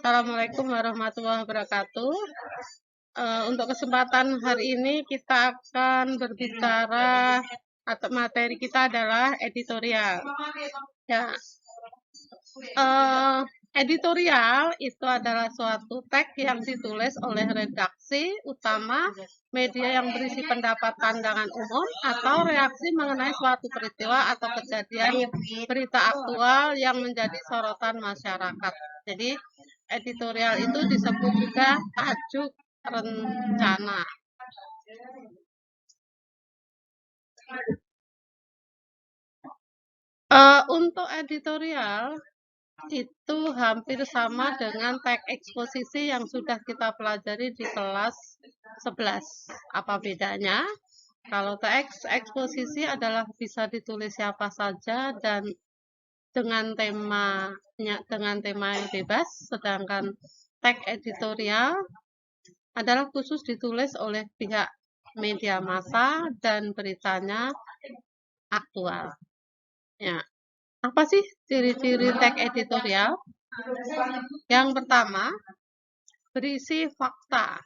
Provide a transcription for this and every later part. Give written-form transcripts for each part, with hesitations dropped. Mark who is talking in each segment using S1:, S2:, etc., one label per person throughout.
S1: Assalamualaikum warahmatullahi wabarakatuh. Untuk kesempatan hari ini kita akan berbicara atau materi kita adalah editorial. Ya, editorial itu adalah suatu teks yang ditulis oleh redaksi utama media yang berisi pendapat pandangan umum atau reaksi mengenai suatu peristiwa atau kejadian berita aktual yang menjadi sorotan masyarakat. Jadi editorial itu disebut juga tajuk rencana. Untuk editorial itu hampir sama dengan teks eksposisi yang sudah kita pelajari di kelas 11. Apa bedanya? Kalau teks eksposisi adalah bisa ditulis siapa saja dan dengan tema yang bebas, sedangkan teks editorial adalah khusus ditulis oleh pihak media massa dan beritanya aktual. Ya. Apa sih ciri-ciri teks editorial? Yang pertama, berisi fakta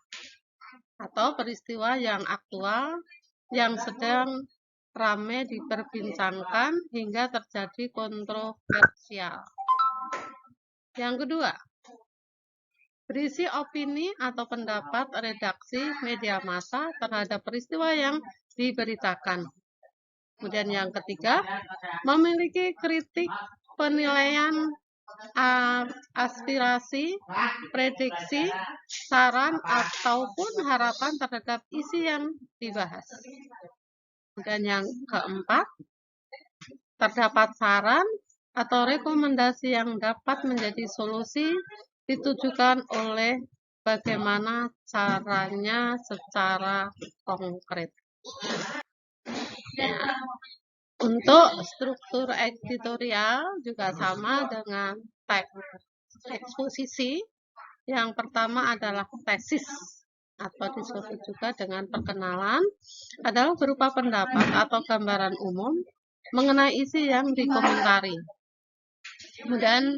S1: atau peristiwa yang aktual yang sedang ramai diperbincangkan hingga terjadi kontroversial. Yang kedua, berisi opini atau pendapat redaksi media massa terhadap peristiwa yang diberitakan. Kemudian yang ketiga, memiliki kritik, penilaian, aspirasi, prediksi, saran, ataupun harapan terhadap isi yang dibahas. Dan yang keempat, terdapat saran atau rekomendasi yang dapat menjadi solusi ditujukan oleh bagaimana caranya secara konkret. Ya. Untuk struktur editorial juga sama dengan teks eksposisi. Yang pertama adalah tesis atau disebut juga dengan perkenalan, adalah berupa pendapat atau gambaran umum mengenai isi yang dikomentari. Kemudian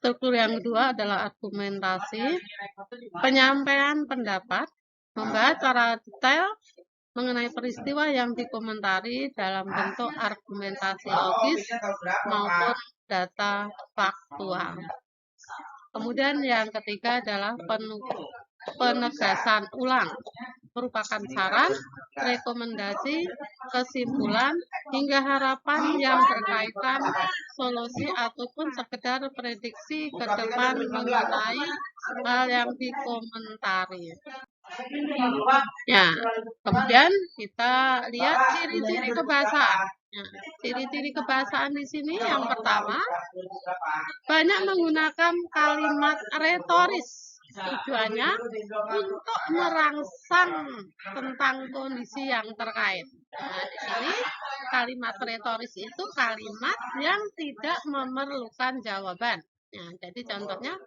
S1: struktur yang kedua adalah argumentasi, penyampaian pendapat, membahas secara detail mengenai peristiwa yang dikomentari dalam bentuk argumentasi logis maupun data faktual. Kemudian yang ketiga adalah penegasan ulang, merupakan saran, rekomendasi, kesimpulan, hingga harapan yang berkaitan solusi ataupun sekedar prediksi ke depan mengenai hal yang dikomentari. Ya, kemudian kita lihat ciri-ciri kebahasaan. Nah, ciri-ciri kebahasaan di sini yang pertama, banyak menggunakan kalimat retoris. Tujuannya untuk merangsang tentang kondisi yang terkait. Nah, di sini kalimat retoris itu kalimat yang tidak memerlukan jawaban. Nah, jadi contohnya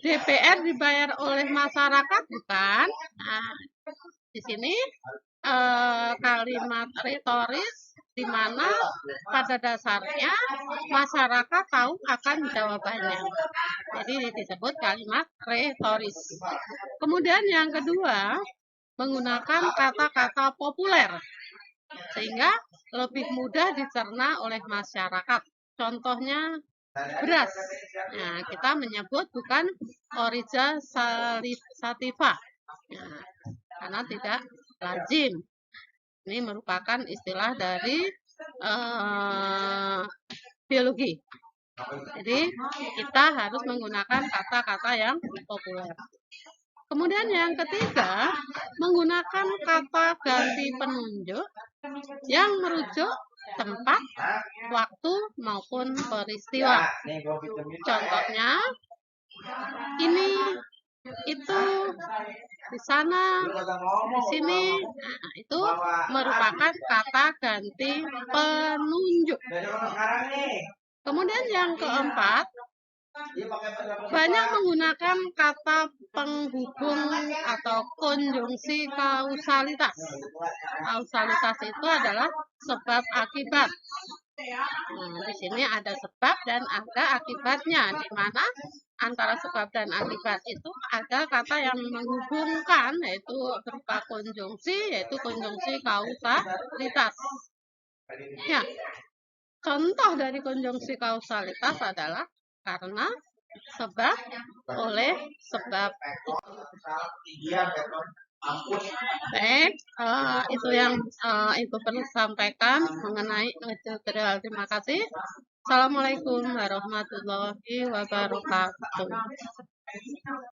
S1: DPR dibayar oleh masyarakat, bukan? Nah, di sini kalimat retoris di mana pada dasarnya masyarakat tahu akan jawabannya. Jadi disebut kalimat retoris. Kemudian yang kedua, menggunakan kata-kata populer sehingga lebih mudah dicerna oleh masyarakat. Contohnya beras. Nah, kita menyebut bukan Oryza sativa. Nah, karena tidak lazim. Ini merupakan istilah dari biologi. Jadi kita harus menggunakan kata-kata yang populer. Kemudian yang ketiga, menggunakan kata ganti penunjuk yang merujuk tempat, waktu, maupun peristiwa. Contohnya, ini, itu, di sana, di sini. Nah, itu merupakan kata ganti penunjuk. Kemudian yang keempat, banyak menggunakan kata penghubung atau konjungsi kausalitas. Kausalitas itu adalah sebab akibat. Nah, di sini ada sebab dan ada akibatnya, di mana antara sebab dan akibat itu ada kata yang menghubungkan, yaitu berupa konjungsi, yaitu konjungsi kausalitas. Ya, contoh dari konjungsi kausalitas adalah karena sebab oleh sebab. Baik, itu yang Ibu perlu sampaikan mengenai tutorial. Terima kasih. Assalamualaikum warahmatullahi wabarakatuh.